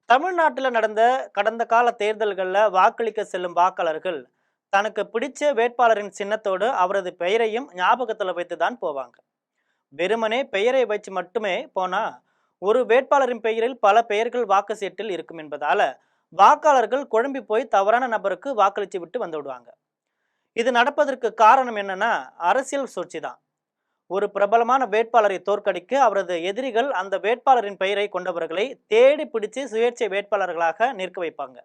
தமிழ்நாட்டில் நடந்த கடந்த கால தேர்தல்களில் வாக்களிக்க செல்லும் வாக்காளர்கள் தனக்கு பிடிச்ச வேட்பாளரின் சின்னத்தோடு அவரது பெயரையும் ஞாபகத்தில் வைத்து தான் போவாங்க. வெறுமனே பெயரை வச்சு மட்டுமே போனா ஒரு வேட்பாளரின் பெயரில் பல பெயர்கள் வாக்கு சீட்டில் இருக்கும் என்பதால வாக்காளர்கள் குழம்பி போய் தவறான நபருக்கு வாக்களித்து விட்டு வந்து விடுவாங்க. இது நடப்பதற்கு காரணம் என்னன்னா அரசியல் சூழ்ச்சி தான். ஒரு பிரபலமான வேட்பாளரை தோற்கடிக்க அவரது எதிரிகள் அந்த வேட்பாளரின் பெயரை கொண்டவர்களை தேடி பிடிச்சு சுயேட்சை வேட்பாளர்களாக நிற்க வைப்பாங்க.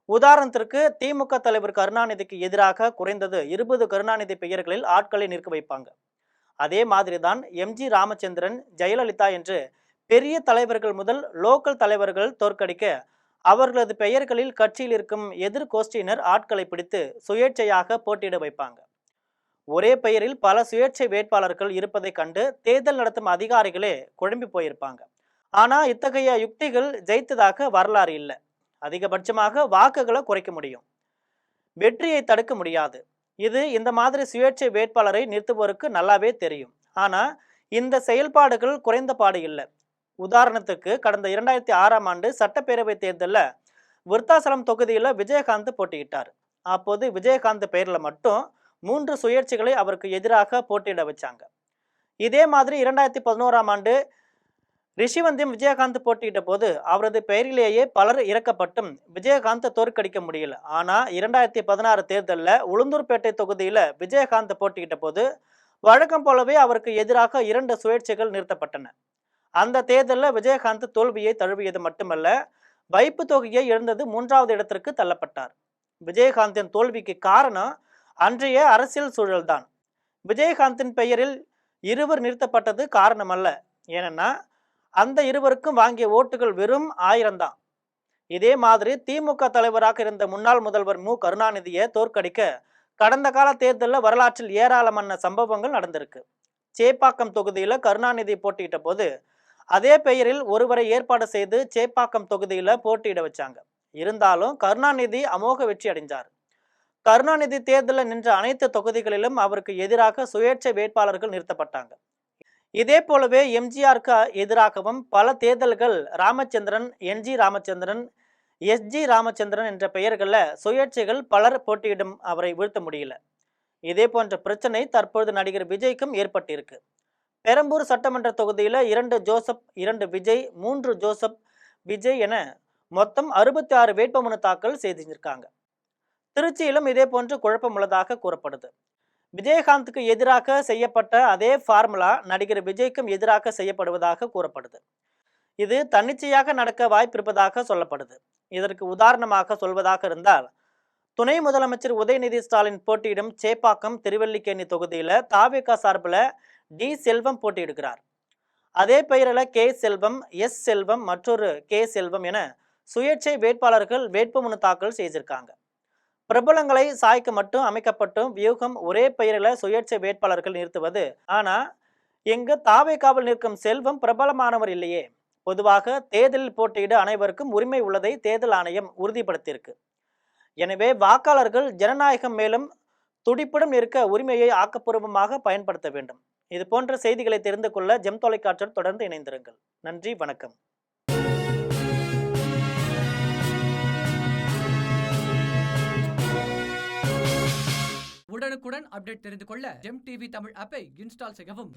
உதாரணத்திற்கு திமுக தலைவர் கருணாநிதிக்கு எதிராக குறைந்தது 20 கருணாநிதி பெயர்களில் ஆட்களை நிற்க வைப்பாங்க. அதே மாதிரிதான் எம்ஜி ராமச்சந்திரன், ஜெயலலிதா என்று பெரிய தலைவர்கள் முதல் லோக்கல் தலைவர்கள் தோற்கடிக்க அவர்களது பெயர்களில் கட்சியில் இருக்கும் எதிர்கோஷ்டியினர் ஆட்களை பிடித்து சுயேட்சையாக போட்டியிட வைப்பாங்க. ஒரே பெயரில் பல சுயேட்சை வேட்பாளர்கள் இருப்பதை கண்டு தேர்தல் நடத்தும் அதிகாரிகளே குழம்பி போயிருப்பாங்க. ஆனா இத்தகைய யுக்திகள் ஜெயித்ததாக வரலாறு இல்லை. அதிகபட்சமாக வாக்குகளை குறைக்க முடியும், வெற்றியை தடுக்க முடியாது. இது இந்த மாதிரி சுயேட்சை வேட்பாளரை நிறுத்துவோருக்கு நல்லாவே தெரியும். ஆனா இந்த செயல்பாடுகள் குறைந்த பாடு இல்லை. உதாரணத்துக்கு கடந்த 2006ஆம் ஆண்டு சட்டப்பேரவை தேர்தலில் விருத்தாசலம் தொகுதியில் விஜயகாந்த் போட்டியிட்டார். அப்போது விஜயகாந்த் பெயரில் மட்டும் 3 சுயேட்சைகளை அவருக்கு எதிராக போட்டியிட வச்சாங்க. இதே மாதிரி 2011ஆம் ஆண்டு ரிஷிவந்தியம் விஜயகாந்த் போட்டியிட்ட போது அவரது பெயரிலேயே பலர் இறக்கப்பட்டும் விஜயகாந்த் தோற்கடிக்க முடியல. ஆனா 2016 தேர்தலில் உளுந்தூர்பேட்டை தொகுதியில விஜயகாந்த் போட்டியிட்ட போது வழக்கம் போலவே அவருக்கு எதிராக 2 சுயேட்சைகள் நிறுத்தப்பட்டன. அந்த தேர்தலில் விஜயகாந்த் தோல்வியை தழுவியது மட்டுமல்ல, வைப்பு தொகையை இழந்தது 3வது இடத்திற்கு தள்ளப்பட்டார். விஜயகாந்தின் தோல்விக்கு காரணம் அன்றைய அரசியல் சூழல்தான். விஜயகாந்தின் பெயரில் இருவர் நிறுத்தப்பட்டது காரணமல்ல. ஏனென்னா அந்த இருவருக்கும் வாங்கிய ஓட்டுகள் வெறும் 1000 தான். இதே மாதிரி திமுக தலைவராக இருந்த முன்னாள் முதல்வர் மு கருணாநிதியை தோற்கடிக்க கடந்த கால தேர்தலில் வரலாற்றில் ஏராளமான சம்பவங்கள் நடந்திருக்கு. சேப்பாக்கம் தொகுதியில் கருணாநிதி போட்டியிட்ட போது அதே பெயரில் ஒருவரை ஏற்பாடு செய்து சேப்பாக்கம் தொகுதியில் போட்டியிட வச்சாங்க. இருந்தாலும் கருணாநிதி அமோக வெற்றி அடைஞ்சார். கருணாநிதி தேர்தலில் நின்ற அனைத்து தொகுதிகளிலும் அவருக்கு எதிராக சுயேட்சை வேட்பாளர்கள் நிறுத்தப்பட்டாங்க. இதே போலவே எம்ஜிஆருக்கு எதிராகவும் பல தேர்தல்கள் ராமச்சந்திரன், என்ஜி ராமச்சந்திரன், எஸ்ஜி ராமச்சந்திரன் என்ற பெயர்களில் சுயேட்சைகள் பலர் போட்டியிடும் அவரை வீழ்த்த முடியல. இதே போன்ற பிரச்சனை தற்பொழுது நடிகர் விஜய்க்கும் ஏற்பட்டிருக்கு. பெரம்பூர் சட்டமன்ற தொகுதியில் 2 ஜோசப், 2 விஜய், 3 ஜோசப், விஜய் என மொத்தம் 66 வேட்புமனு தாக்கல் செய்திருக்காங்க. திருச்சியிலும் இதே போன்று குழப்பம் உள்ளதாக கூறப்படுது. விஜயகாந்துக்கு எதிராக செய்யப்பட்ட அதே ஃபார்முலா நடிகர் விஜய்க்கும் எதிராக செய்யப்படுவதாக கூறப்படுது. இது தன்னிச்சையாக நடக்க வாய்ப்பிருப்பதாக சொல்லப்படுது. இதற்கு உதாரணமாக சொல்வதாக இருந்தால், துணை முதலமைச்சர் உதயநிதி ஸ்டாலின் போட்டியிடும் சேப்பாக்கம் திருவல்லிக்கேணி தொகுதியில் தாவேகா சார்பில் டி செல்வம் போட்டியிடுகிறார். அதே பெயரில் கே செல்வம், எஸ் செல்வம், மற்றொரு கே செல்வம் என சுயேட்சை வேட்பாளர்கள் வேட்புமனு தாக்கல் செய்திருக்காங்க. பிரபலங்களை சாய்க்க மட்டும் அமைக்கப்பட்டும் வியூகம் ஒரே பெயரில் சுயேட்சை வேட்பாளர்கள் நிறுத்துவது. ஆனா எங்க தாவேகாவில் நிற்கும் செல்வம் பிரபலமானவர் இல்லையே. பொதுவாக தேர்தலில் போட்டியிட அனைவருக்கும் உரிமை உள்ளதை தேர்தல் ஆணையம் உறுதிப்படுத்தியிருக்கு. எனவே வாக்காளர்கள் ஜனநாயகம் மேலும் துடிப்புடன் இருக்க உரிமையை ஆக்கப்பூர்வமாக பயன்படுத்த வேண்டும். இது போன்ற செய்திகளை தெரிந்து கொள்ள ஜெம் தொலைக்காட்சியில் தொடர்ந்து இணைந்திருங்கள். நன்றி, வணக்கம். உடனுக்குடன் அப்டேட் தெரிந்து கொள்ள ஜெம் டிவி தமிழ் ஆப்பை இன்ஸ்டால் செய்யவும்.